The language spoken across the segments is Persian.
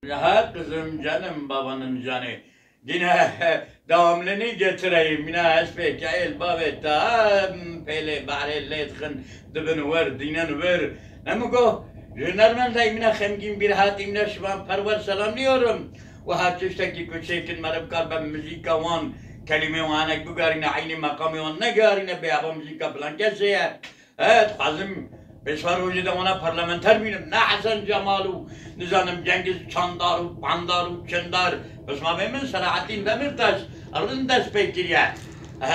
Ha kızım canım babanın canı. Yine devamlını getireyim. Yine esbek el babetta pele bahre letkin dibin ver dinen ver. Nemko jünermen de yine hemgin bir hatimle şuan perver selamlıyorum. Ve hatçıştaki küçekin merhab kalbim müzika van kelime vanek bugarine aynı makamı van ne garine be aba müzika falan kesiye. Evet kazım Beşvar Hoca ona parlamenter miyim? Ne Hasan Cemalu, Nizanım Cengiz Çandaru, Bandaru, Çendar, Osman Bey'in Selahattin Demirtaş, Arındaş Bekirye.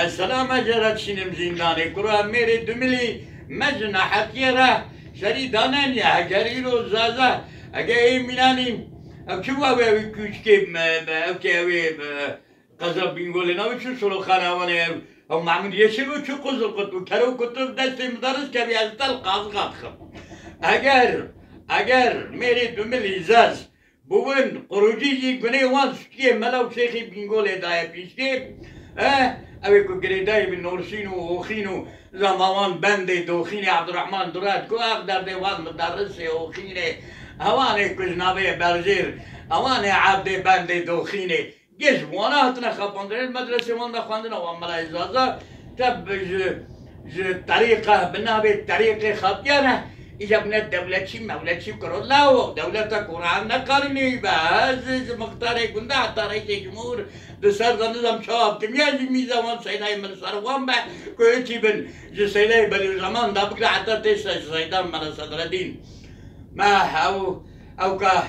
Selam ecerat şinim zindane, Kur'an meri dümili, mecna hakiyere, şeri danen ya, gerilo zaza, ege eminim, evçuva ve küçük evke kazab bingolina uçu sulu kanavanı او معمول يشيلو شو قزل قطو كرو كتب دستي مدرس كبي ازدل قاز قاطخم اگر میری دومل ازاز بوون قروجي گني وان سكي ملاو شيخي بينقول داي بيشتي اوي كو گريداي من نورسينو وخينو زمان بندي دوخيني عبد الرحمن درات كو اقدر دي وان مدرس وخيني هواني كجنابي برزير هواني عبد بندي دوخيني جيش وانا هتنا خبندر المدرسة وانا خواندنا وعملا إجازة تب طريقة بنابي طريقة خطيرة إذا بنا الدولة شي مولة شي كرو لا دولة قرآن نقارني بس مختاري كندا حتى رئيس الجمهور دسر نظام شعب تمياز ميزان سيداي من سروان با كويتي بن سيداي بل زمان دابك حتى تيس سيدان من صدر الدين ما أو كا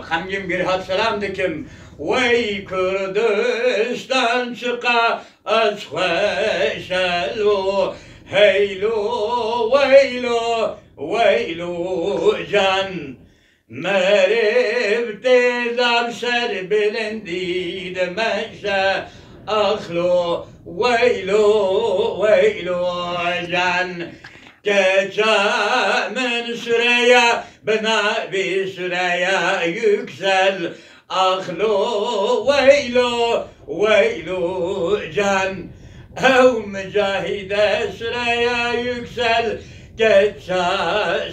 خمجم جرهات سلام دكم وی کردستان شقا از خوشلو هیلو ویلو جان مرب تیزم سر بلندید مشا اخلو ویلو جان Geçe min süreye bina bir süreye yüksel Ahlo veylo can Ev mücahide süreye yüksel Geçe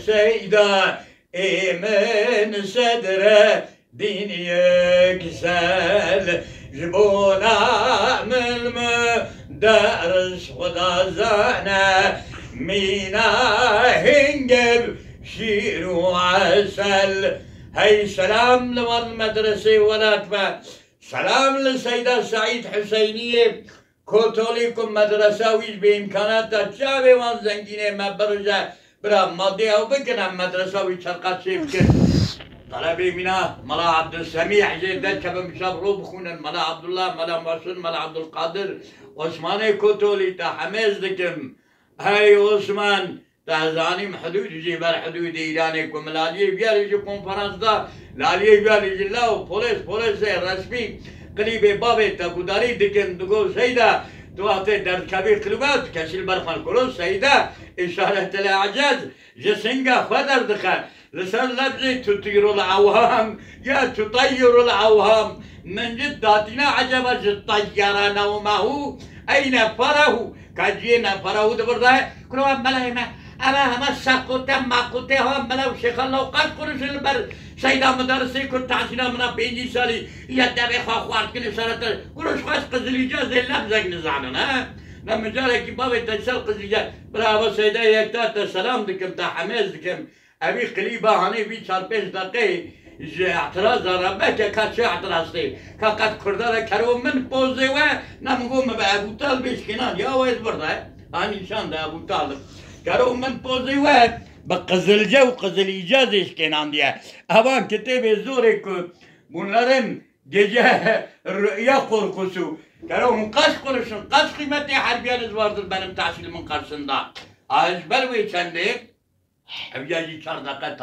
seyda imin sedre din yüksel Jibona milmü ders khudazane مينا هنجب شير وعسل هاي سلام لمن مدرسة ولاتفا سلام للسيدة سعيد حسينية كوتوليكم مدرسة ويش بإمكانات تشابه وان زنجينة مبرجة برا مادي أو بكنا مدرسة ويش شرقات سيفكر طلبي منا ملا عبد السميع جيدا كبم شابرو بخونا ملا عبد الله ملا محسن ملا عبد القادر عثماني كوتولي تحميز دكم هاي عثمان تهزاني حدود جبر حدود إيرانكم لاليه بيارجي كونفرنس دا لاليه بيارجي لاو بوليس رسمي قريب بابي تقداري دكن تقول سيدة تواتي درد كبير قلبات كسل برخان كلو سيدة إشارة الإعجاز جسنجا فدر دخل لسان لبزي تطير العوام يا تطير العوام من جد داتنا عجبا طير نومه أين فره كاجينا فراو دبرده كلوا ملاهما أما هم ساقطة ماقطة هم ملاو شيخ الله قد كرش البر سيدا مدرسة كنت عشنا منا بيجي سالي يدبي خوارد كن سرت كلش خاص قزلي جاز اللب زق نزعلنا لما جالك بابي تجسل قزلي جاز برافو سيدا يكتات السلام دكم تحميز دكم أبي قليبا هني في 4-5 دقيقة اعتراض ربك كاتش اعتراضي كاكات كردار كرو من بوزي و نمقوم بأبو طالب إشكنان يا ويز برده هاني شان ده أبو طالب كرو من بوزي و بقزل جو قزل إيجاز إشكنان ديه هوان كتاب زورك bunların gece rüya korkusu كرو قاش قرشن قاش قيمتي حربيانız vardır benim tahsilimin karşısında ezber ve içendik evyaji 4 dakika